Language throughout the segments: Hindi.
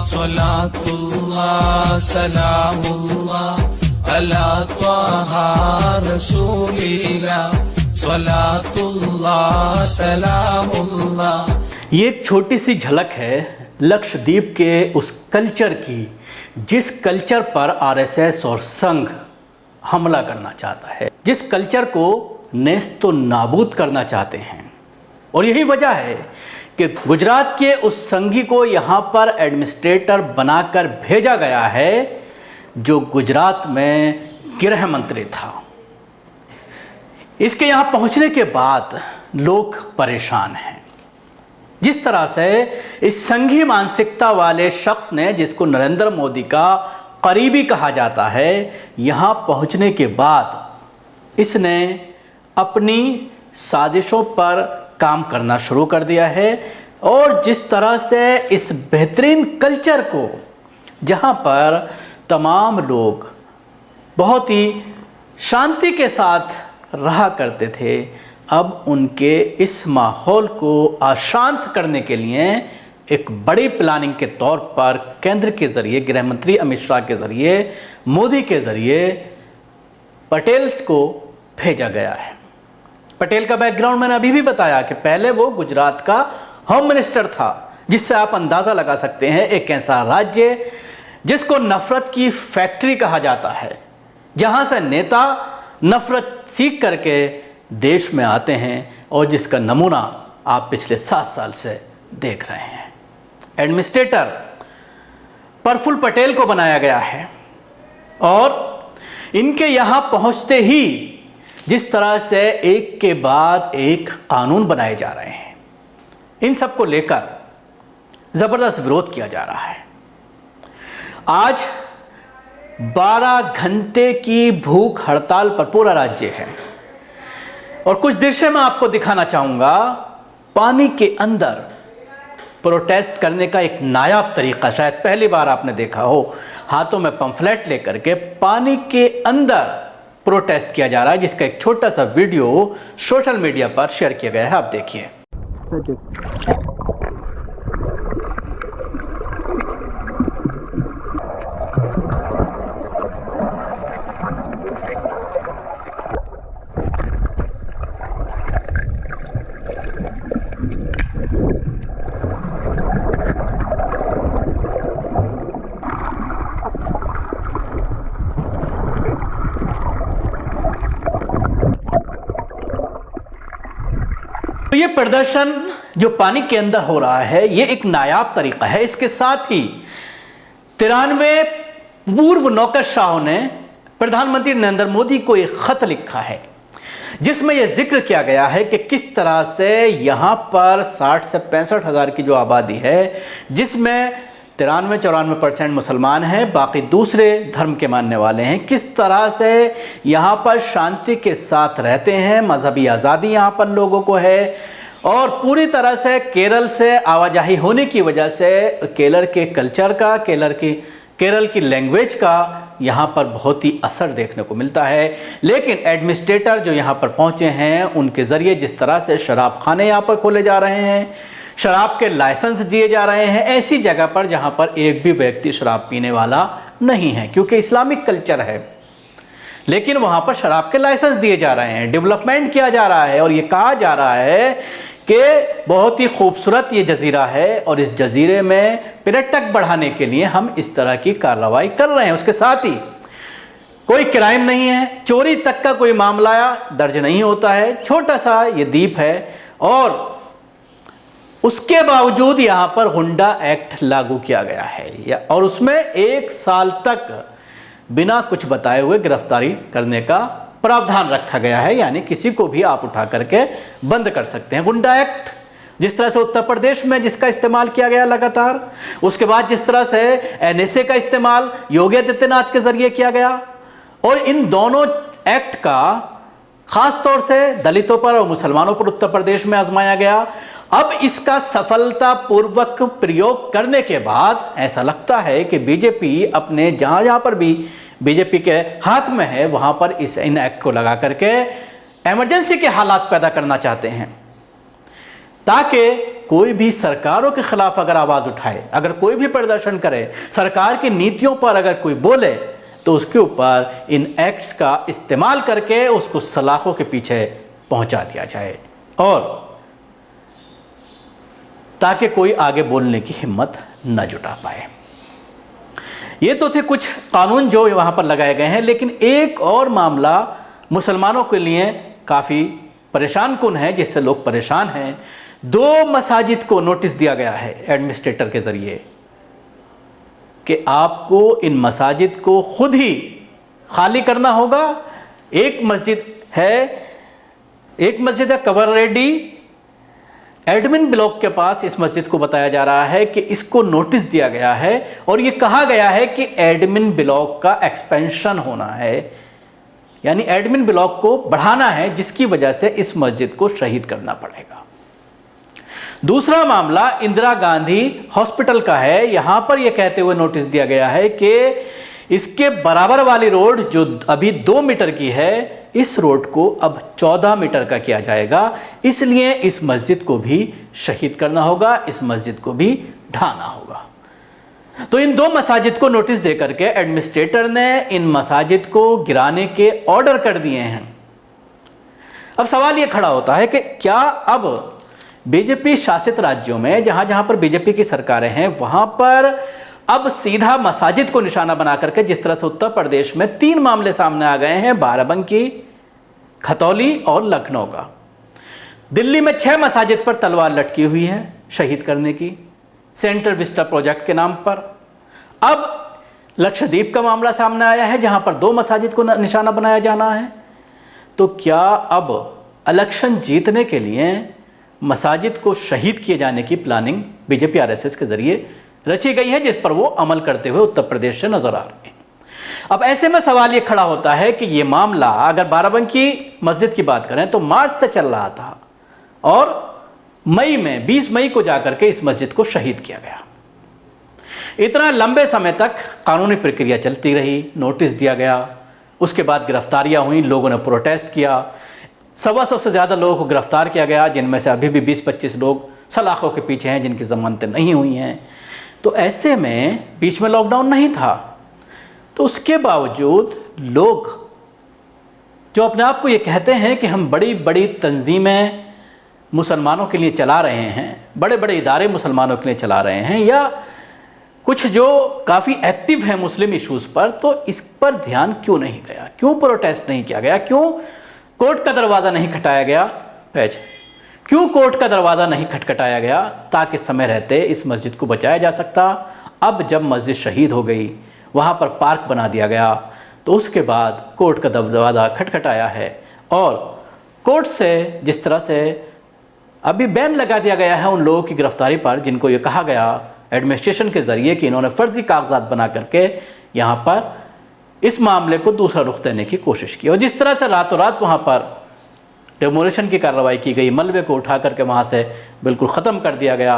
सलातुल्लाह सलामुल्लाह अला त्वाहा रसूलिल्लाह सलातुल्लाह सलामुल्लाह। ये एक छोटी सी झलक है लक्षद्वीप के उस कल्चर की जिस कल्चर पर आरएसएस और संघ हमला करना चाहता है, जिस कल्चर को नेस्तो नाबूद करना चाहते हैं। और यही वजह है कि गुजरात के उस संघी को यहाँ पर एडमिनिस्ट्रेटर बनाकर भेजा गया है जो गुजरात में गृह मंत्री था। इसके यहाँ पहुँचने के बाद लोग परेशान हैं। जिस तरह से इस संघी मानसिकता वाले शख्स ने, जिसको नरेंद्र मोदी का करीबी कहा जाता है, यहाँ पहुँचने के बाद इसने अपनी साजिशों पर काम करना शुरू कर दिया है। और जिस तरह से इस बेहतरीन कल्चर को, जहाँ पर तमाम लोग बहुत ही शांति के साथ रहा करते थे, अब उनके इस माहौल को अशांत करने के लिए एक बड़ी प्लानिंग के तौर पर केंद्र के ज़रिए, गृह मंत्री अमित शाह के ज़रिए, मोदी के ज़रिए पटेल को भेजा गया है। पटेल का बैकग्राउंड मैंने अभी भी बताया कि पहले वो गुजरात का होम मिनिस्टर था, जिससे आप अंदाज़ा लगा सकते हैं एक ऐसा राज्य जिसको नफ़रत की फैक्ट्री कहा जाता है, जहाँ से नेता नफ़रत सीख करके देश में आते हैं और जिसका नमूना आप पिछले 7 साल से देख रहे हैं। एडमिनिस्ट्रेटर प्रफुल्ल पटेल को बनाया गया है और इनके यहाँ पहुँचते ही जिस तरह से एक के बाद एक कानून बनाए जा रहे हैं, इन सब को लेकर ज़बरदस्त विरोध किया जा रहा है। आज 12 घंटे की भूख हड़ताल पर पूरा राज्य है और कुछ दृश्य मैं आपको दिखाना चाहूँगा। पानी के अंदर प्रोटेस्ट करने का एक नायाब तरीका शायद पहली बार आपने देखा हो। हाथों में पंफलेट लेकर के पानी के अंदर प्रोटेस्ट किया जा रहा है, जिसका एक छोटा सा वीडियो सोशल मीडिया पर शेयर किया गया है। आप देखिए। तो ये प्रदर्शन जो पानी के अंदर हो रहा है, ये एक नायाब तरीका है। इसके साथ ही 93 पूर्व नौकरशाहों ने प्रधानमंत्री नरेंद्र मोदी को एक खत लिखा है, जिसमें यह जिक्र किया गया है कि किस तरह से यहाँ पर 60 से 65 हज़ार की जो आबादी है, जिसमें 93-94% मुसलमान हैं, बाकी दूसरे धर्म के मानने वाले हैं, किस तरह से यहाँ पर शांति के साथ रहते हैं, मजहबी आज़ादी यहाँ पर लोगों को है। और पूरी तरह से केरल से आवाजाही होने की वजह से केरल के कल्चर का, केरल की लैंग्वेज का यहाँ पर बहुत ही असर देखने को मिलता है। लेकिन एडमिनिस्ट्रेटर जो यहाँ पर पहुँचे हैं, उनके ज़रिए जिस तरह से शराब खाने यहाँ पर खोले जा रहे हैं, शराब के लाइसेंस दिए जा रहे हैं ऐसी जगह पर जहाँ पर एक भी व्यक्ति शराब पीने वाला नहीं है, क्योंकि इस्लामिक कल्चर है, लेकिन वहाँ पर शराब के लाइसेंस दिए जा रहे हैं, डेवलपमेंट किया जा रहा है। और ये कहा जा रहा है कि बहुत ही खूबसूरत ये जजीरा है और इस जजीरे में पर्यटक बढ़ाने के लिए हम इस तरह की कार्रवाई कर रहे हैं। उसके साथ ही कोई क्राइम नहीं है, चोरी तक का कोई मामला दर्ज नहीं होता है, छोटा सा ये द्वीप है और उसके बावजूद यहाँ पर हुंडा एक्ट लागू किया गया है और उसमें 1 साल तक बिना कुछ बताए हुए गिरफ्तारी करने का प्रावधान रखा गया है। यानी किसी को भी आप उठा करके बंद कर सकते हैं। हुंडा एक्ट जिस तरह से उत्तर प्रदेश में जिसका इस्तेमाल किया गया लगातार, उसके बाद जिस तरह से एनएसए का इस्तेमाल योगी आदित्यनाथ के जरिए किया गया, और इन दोनों एक्ट का खास तौर से दलितों पर और मुसलमानों पर उत्तर प्रदेश में आजमाया गया। अब इसका सफलतापूर्वक प्रयोग करने के बाद ऐसा लगता है कि बीजेपी अपने जहाँ पर भी बीजेपी के हाथ में है वहाँ पर इन एक्ट को लगा करके इमरजेंसी के हालात पैदा करना चाहते हैं, ताकि कोई भी सरकारों के खिलाफ अगर आवाज़ उठाए, अगर कोई भी प्रदर्शन करे, सरकार की नीतियों पर अगर कोई बोले, तो उसके ऊपर इन एक्ट्स का इस्तेमाल करके उसको सलाखों के पीछे पहुंचा दिया जाए, और ताकि कोई आगे बोलने की हिम्मत न जुटा पाए। ये तो थे कुछ कानून जो वहाँ पर लगाए गए हैं, लेकिन एक और मामला मुसलमानों के लिए काफ़ी परेशान कुन है, जिससे लोग परेशान हैं। 2 मसाजिद को नोटिस दिया गया है एडमिनिस्ट्रेटर के ज़रिए कि आपको इन मसाजिद को खुद ही खाली करना होगा। एक मस्जिद है कवर रेडी एडमिन ब्लॉक के पास, इस मस्जिद को बताया जा रहा है कि इसको नोटिस दिया गया है और ये कहा गया है कि एडमिन ब्लॉक का एक्सपेंशन होना है, यानी एडमिन ब्लॉक को बढ़ाना है, जिसकी वजह से इस मस्जिद को शहीद करना पड़ेगा। दूसरा मामला इंदिरा गांधी हॉस्पिटल का है। यहां पर यह कहते हुए नोटिस दिया गया है कि इसके बराबर वाली रोड जो अभी 2 मीटर की है, इस रोड को अब 14 मीटर का किया जाएगा, इसलिए इस मस्जिद को भी शहीद करना होगा, इस मस्जिद को भी ढाना होगा। तो इन 2 मसाजिद को नोटिस देकर के एडमिनिस्ट्रेटर ने इन मसाजिद को गिराने के ऑर्डर कर दिए हैं। अब सवाल यह खड़ा होता है कि क्या अब बीजेपी शासित राज्यों में, जहां जहां पर बीजेपी की सरकारें हैं, वहां पर अब सीधा मसाजिद को निशाना बना करके, जिस तरह से उत्तर प्रदेश में 3 मामले सामने आ गए हैं, बाराबंकी, खतौली और लखनऊ का। दिल्ली में 6 मसाजिद पर तलवार लटकी हुई है शहीद करने की, सेंट्रल विस्टा प्रोजेक्ट के नाम पर। अब लक्षद्वीप का मामला सामने आया है, जहां पर 2 मसाजिद को निशाना बनाया जाना है। तो क्या अब इलेक्शन जीतने के लिए मसाजिद को शहीद किए जाने की प्लानिंग बीजेपी आरएसएस के जरिए रची गई है, जिस पर वो अमल करते हुए उत्तर प्रदेश से नजर आ रहे हैं। अब ऐसे में सवाल ये खड़ा होता है कि ये मामला, अगर बाराबंकी मस्जिद की बात करें तो मार्च से चल रहा था और मई में 20 मई को जाकर के इस मस्जिद को शहीद किया गया। इतना लंबे समय तक कानूनी प्रक्रिया चलती रही, नोटिस दिया गया, उसके बाद गिरफ्तारियां हुई, लोगों ने प्रोटेस्ट किया, 125 से ज़्यादा लोगों को गिरफ्तार किया गया, जिनमें से अभी भी 20-25 लोग सलाखों के पीछे हैं, जिनकी जमानतें नहीं हुई हैं। तो ऐसे में बीच में लॉकडाउन नहीं था, तो उसके बावजूद लोग जो अपने आप को ये कहते हैं कि हम बड़ी बड़ी तंजीमें मुसलमानों के लिए चला रहे हैं, बड़े बड़े इदारे मुसलमानों के लिए चला रहे हैं, या कुछ जो काफ़ी एक्टिव हैं मुस्लिम इश्यूज़ पर, तो इस पर ध्यान क्यों नहीं गया, क्यों प्रोटेस्ट नहीं किया गया, क्यों कोर्ट का दरवाज़ा नहीं खटखटाया गया, क्यों कोर्ट का दरवाज़ा नहीं खटखटाया गया, ताकि समय रहते इस मस्जिद को बचाया जा सकता। अब जब मस्जिद शहीद हो गई, वहाँ पर पार्क बना दिया गया, तो उसके बाद कोर्ट का दरवाज़ा खटखटाया है और कोर्ट से जिस तरह से अभी बैन लगा दिया गया है उन लोगों की गिरफ्तारी पर, जिनको ये कहा गया एडमिनिस्ट्रेशन के ज़रिए कि इन्होंने फर्जी कागजात बना करके यहाँ पर इस मामले को दूसरा रुख देने की कोशिश की, और जिस तरह से रातों रात वहाँ पर डेमोलिशन की कार्रवाई की गई, मलबे को उठा करके वहाँ से बिल्कुल ख़त्म कर दिया गया,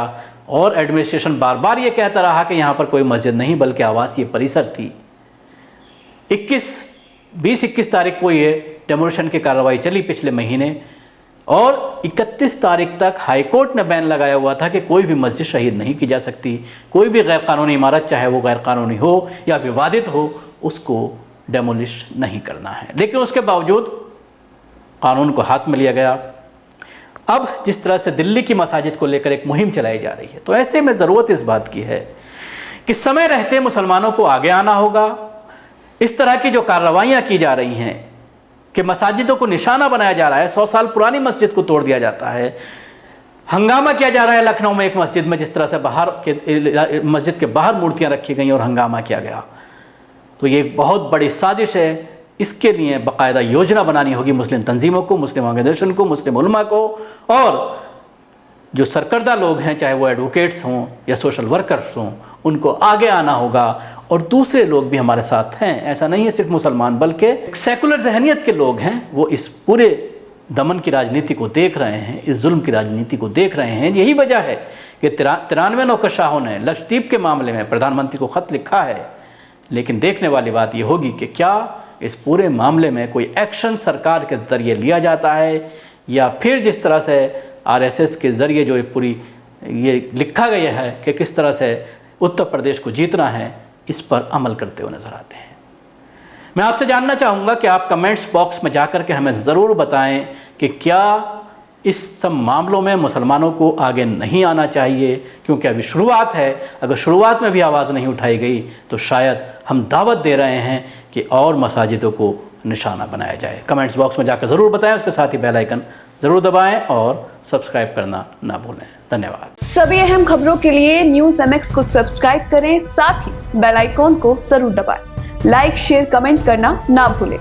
और एडमिनिस्ट्रेशन बार बार ये कहता रहा कि यहाँ पर कोई मस्जिद नहीं बल्कि आवासीय परिसर थी। 20-21 तारीख को ये डेमोलिशन की कार्रवाई चली पिछले महीने, और 31 तारीख तक हाई कोर्ट ने बैन लगाया हुआ था कि कोई भी मस्जिद शहीद नहीं की जा सकती, कोई भी गैर कानूनी इमारत, चाहे वो गैर कानूनी हो या विवादित हो, उसको डेमोलिश नहीं करना है। लेकिन उसके बावजूद कानून को हाथ में लिया गया। अब जिस तरह से दिल्ली की मसाजिद को लेकर एक मुहिम चलाई जा रही है, तो ऐसे में ज़रूरत इस बात की है कि समय रहते मुसलमानों को आगे आना होगा। इस तरह की जो कार्रवाइयाँ की जा रही हैं कि मसाजिदों को निशाना बनाया जा रहा है, 100 साल पुरानी मस्जिद को तोड़ दिया जाता है, हंगामा किया जा रहा है लखनऊ में एक मस्जिद में, जिस तरह से मस्जिद के बाहर मूर्तियाँ रखी गई और हंगामा किया गया, तो ये एक बहुत बड़ी साजिश है। इसके लिए बाकायदा योजना बनानी होगी मुस्लिम तंजीमों को, मुस्लिम ऑर्गेनाइजेशन को, मुस्लिम उलमा को, और जो सरकर्दा लोग हैं, चाहे वो एडवोकेट्स हों या सोशल वर्कर्स हों, उनको आगे आना होगा। और दूसरे लोग भी हमारे साथ हैं, ऐसा नहीं है सिर्फ मुसलमान, बल्कि सेकुलर जहनियत के लोग हैं, वो इस पूरे दमन की राजनीति को देख रहे हैं, इस जुल्म की राजनीति को देख रहे हैं। यही वजह है कि 93 नौकरशाहों ने लक्षद्वीप के मामले में प्रधानमंत्री को ख़त लिखा है। लेकिन देखने वाली बात यह होगी कि क्या इस पूरे मामले में कोई एक्शन सरकार के ज़रिए लिया जाता है, या फिर जिस तरह से आरएसएस के ज़रिए जो एक पूरी ये लिखा गया है कि किस तरह से उत्तर प्रदेश को जीतना है, इस पर अमल करते हुए नज़र आते हैं। मैं आपसे जानना चाहूँगा कि आप कमेंट्स बॉक्स में जाकर के हमें ज़रूर बताएं कि क्या इस सब मामलों में मुसलमानों को आगे नहीं आना चाहिए, क्योंकि अभी शुरुआत है। अगर शुरुआत में भी आवाज़ नहीं उठाई गई तो शायद हम दावत दे रहे हैं कि और मसाजिदों को निशाना बनाया जाए। कमेंट्स बॉक्स में जाकर ज़रूर बताएं, उसके साथ ही बेल आइकन ज़रूर दबाएं और सब्सक्राइब करना ना भूलें। धन्यवाद। सभी अहम खबरों के लिए न्यूज़ MX को सब्सक्राइब करें, साथ ही बेल आइकॉन को जरूर दबाएं। लाइक, शेयर, कमेंट करना ना भूलें।